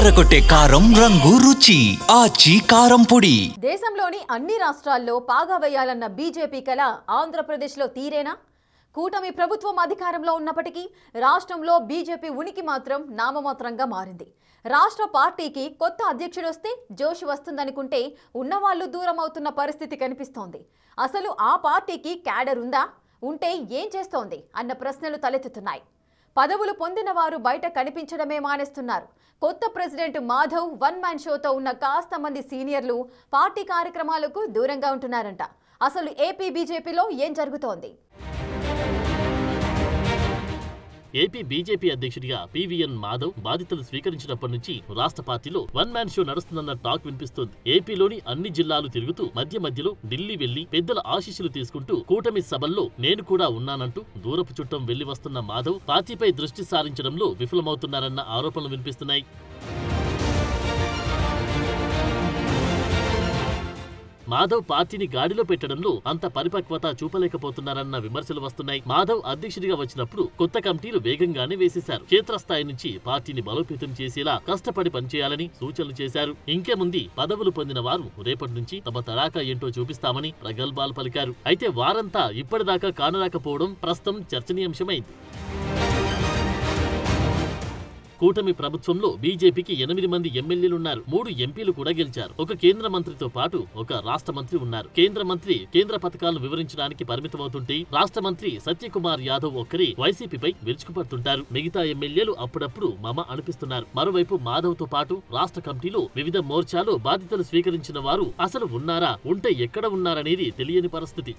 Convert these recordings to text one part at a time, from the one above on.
అదరగొట్టే కారం రంగు రుచి ఆచి కారం పొడి. దేశంలోని అన్ని రాష్ట్రాల్లో పాగా వేయాలన్న బీజేపీ కల ఆంధ్రప్రదేశ్లో తీరేనా? కూటమి ప్రభుత్వం అధికారంలో ఉన్నప్పటికీ రాష్ట్రంలో బీజేపీ ఉనికి మాత్రం నామమాత్రంగా మారింది. రాష్ట్ర పార్టీకి కొత్త అధ్యక్షుడు వస్తే జోష్ వస్తుందనుకుంటే ఉన్నవాళ్లు దూరం అవుతున్న పరిస్థితి కనిపిస్తోంది. అసలు ఆ పార్టీకి క్యాడర్ ఉందా? ఉంటే ఏం చేస్తోంది అన్న ప్రశ్నలు తలెత్తుతున్నాయి. పదవులు పొందిన వారు బయట కనిపించడమే మానేస్తున్నారు. కొత్త ప్రెసిడెంట్ మాధవ్ వన్ మ్యాన్ షోతో ఉన్న కాస్త మంది సీనియర్లు పార్టీ కార్యక్రమాలకు దూరంగా ఉంటున్నారంట. అసలు ఏపీ బీజేపీలో ఏం జరుగుతోంది? ఏపీ బీజేపీ అధ్యక్షుడిగా పీవీఎన్ మాధవ్ బాధ్యతలు స్వీకరించినప్పటి నుంచి రాష్ట్ర పార్టీలో వన్ మ్యాన్ షో నడుస్తుందన్న టాక్ వినిపిస్తోంది. ఏపీలోని అన్ని జిల్లాలు తిరుగుతూ మధ్య ఢిల్లీ వెళ్లి పెద్దల ఆశీస్సులు తీసుకుంటూ కూటమి సభల్లో నేను కూడా ఉన్నానంటూ దూరపు చుట్టం వెళ్లి వస్తున్న మాధవ్ పార్టీపై దృష్టి సారించడంలో విఫలమవుతున్నారన్న ఆరోపణలు వినిపిస్తున్నాయి. మాధవ్ పార్టీని గాడిలో పెట్టడంలో అంత పరిపక్వత చూపలేకపోతున్నారన్న విమర్శలు వస్తున్నాయి. మాధవ్ అధ్యక్షుడిగా వచ్చినప్పుడు కొత్త కమిటీలు వేగంగానే వేసేశారు. క్షేత్రస్థాయి నుంచి పార్టీని బలోపేతం చేసేలా కష్టపడి పనిచేయాలని సూచనలు చేశారు. ఇంకేముంది, పదవులు పొందిన వారు రేపటి నుంచి తమ తడాకా ఏంటో చూపిస్తామని ప్రగల్భాలు పలికారు. అయితే వారంతా ఇప్పటిదాకా కానరాకపోవడం ప్రస్తుతం చర్చనీయాంశమైంది. కూటమి ప్రభుత్వంలో బీజేపీకి 8 మంది ఎమ్మెల్యేలున్నారు. 3 ఎంపీలు కూడా గెలిచారు. ఒక కేంద్ర మంత్రితో పాటు ఒక రాష్ట్ర మంత్రి ఉన్నారు. కేంద్ర మంత్రి కేంద్ర పథకాలను వివరించడానికి పరిమితమవుతుంటే రాష్ట్ర మంత్రి సత్యకుమార్ యాదవ్ ఒక్కరే వైసీపీపై విరుచుకుపడుతుంటారు. మిగతా ఎమ్మెల్యేలు అప్పుడప్పుడు మమ అనిపిస్తున్నారు. మరోవైపు మాధవ్ తో పాటు రాష్ట్ర కమిటీలో వివిధ మోర్చాలు బాధ్యతలు స్వీకరించిన వారు అసలు ఉన్నారా, ఉంటే ఎక్కడ ఉన్నారనేది తెలియని పరిస్థితి.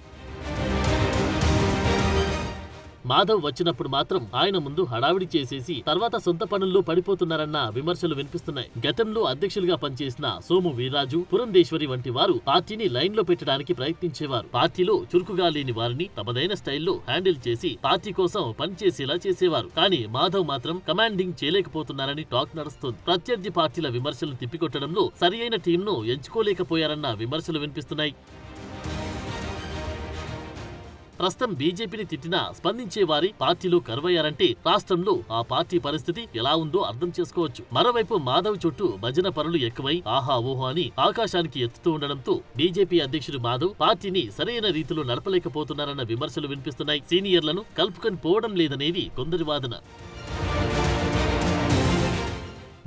మాధవ్ వచ్చినప్పుడు మాత్రం ఆయన ముందు హడావిడి చేసేసి తర్వాత సొంత పనుల్లో పడిపోతున్నారన్న విమర్శలు వినిపిస్తున్నాయి. గతంలో అధ్యక్షులుగా పనిచేసిన సోము వీర్రాజు, పురంధేశ్వరి వంటి వారు పార్టీని లైన్ లో పెట్టడానికి ప్రయత్నించేవారు. పార్టీలో చురుకుగా లేని వారిని తమదైన స్టైల్లో హ్యాండిల్ చేసి పార్టీ కోసం పనిచేసేలా చేసేవారు. కానీ మాధవ్ మాత్రం కమాండింగ్ చేయలేకపోతున్నారని టాక్ నడుస్తోంది. ప్రత్యర్థి పార్టీల విమర్శలను తిప్పికొట్టడంలో సరియైన టీంను ఎంచుకోలేకపోయారన్న విమర్శలు వినిపిస్తున్నాయి. ప్రస్తుతం బీజేపీని తిట్టినా స్పందించే వారి పార్టీలో కరువయ్యారంటే రాష్ట్రంలో ఆ పార్టీ పరిస్థితి ఎలా ఉందో అర్థం చేసుకోవచ్చు. మరోవైపు మాధవ్ చుట్టూ భజన పరులు ఎక్కువై ఆహా ఓహో అని ఆకాశానికి ఎత్తుతూ ఉండడంతో బీజేపీ అధ్యక్షుడు మాధవ్ పార్టీని సరైన రీతిలో నడపలేకపోతున్నారన్న విమర్శలు వినిపిస్తున్నాయి. సీనియర్లను కలుపుకొని పోవడం లేదనేది కొందరి వాదన.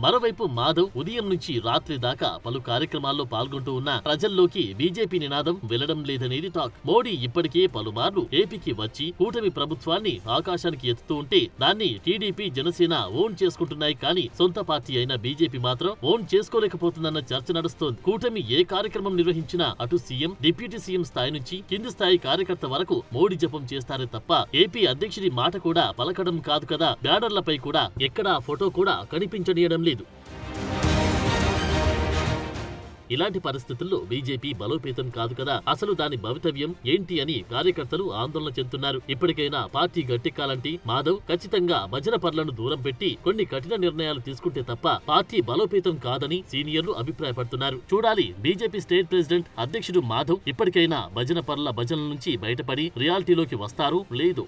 మరోవైపు మాధవ్ ఉదయం నుంచి రాత్రి దాకా పలు కార్యక్రమాల్లో పాల్గొంటూ ఉన్న ప్రజల్లోకి బీజేపీ నినాదం వెళ్లడం లేదనేది టాక్. మోడీ ఇప్పటికే పలుమార్లు ఏపీకి వచ్చి కూటమి ప్రభుత్వాన్ని ఆకాశానికి ఎత్తుతూ ఉంటే దాన్ని టీడీపీ, జనసేన ఓన్ చేసుకుంటున్నాయి. కానీ సొంత పార్టీ అయిన బీజేపీ మాత్రం ఓన్ చేసుకోలేకపోతుందన్న చర్చ నడుస్తోంది. కూటమి ఏ కార్యక్రమం నిర్వహించినా అటు సీఎం, డిప్యూటీ సీఎం స్థాయి నుంచి కింది స్థాయి కార్యకర్త వరకు మోడీ జపం చేస్తారే తప్ప ఏపీ అధ్యక్షుడి మాట కూడా పలకడం కాదు కదా. బ్యానర్లపై కూడా ఎక్కడా ఫోటో కూడా కనిపించనీయడం లేదు. ఇలాంటి పరిస్థితుల్లో బీజేపీ బలోపేతం కాదు కదా. అసలు దాని భవితవ్యం ఏంటి అని కార్యకర్తలు ఆందోళన చెందుతున్నారు. ఇప్పటికైనా పార్టీ గట్టెక్కాలంటే మాధవ్ ఖచ్చితంగా భజన పరులను దూరం పెట్టి కొన్ని కఠిన నిర్ణయాలు తీసుకుంటే తప్ప పార్టీ బలోపేతం కాదని సీనియర్లు అభిప్రాయపడుతున్నారు. చూడాలి, బీజేపీ స్టేట్ ప్రెసిడెంట్ అధ్యక్షుడు మాధవ్ ఇప్పటికైనా భజన పరుల భజనల నుంచి బయటపడి రియాలిటీలోకి వస్తారో లేదో.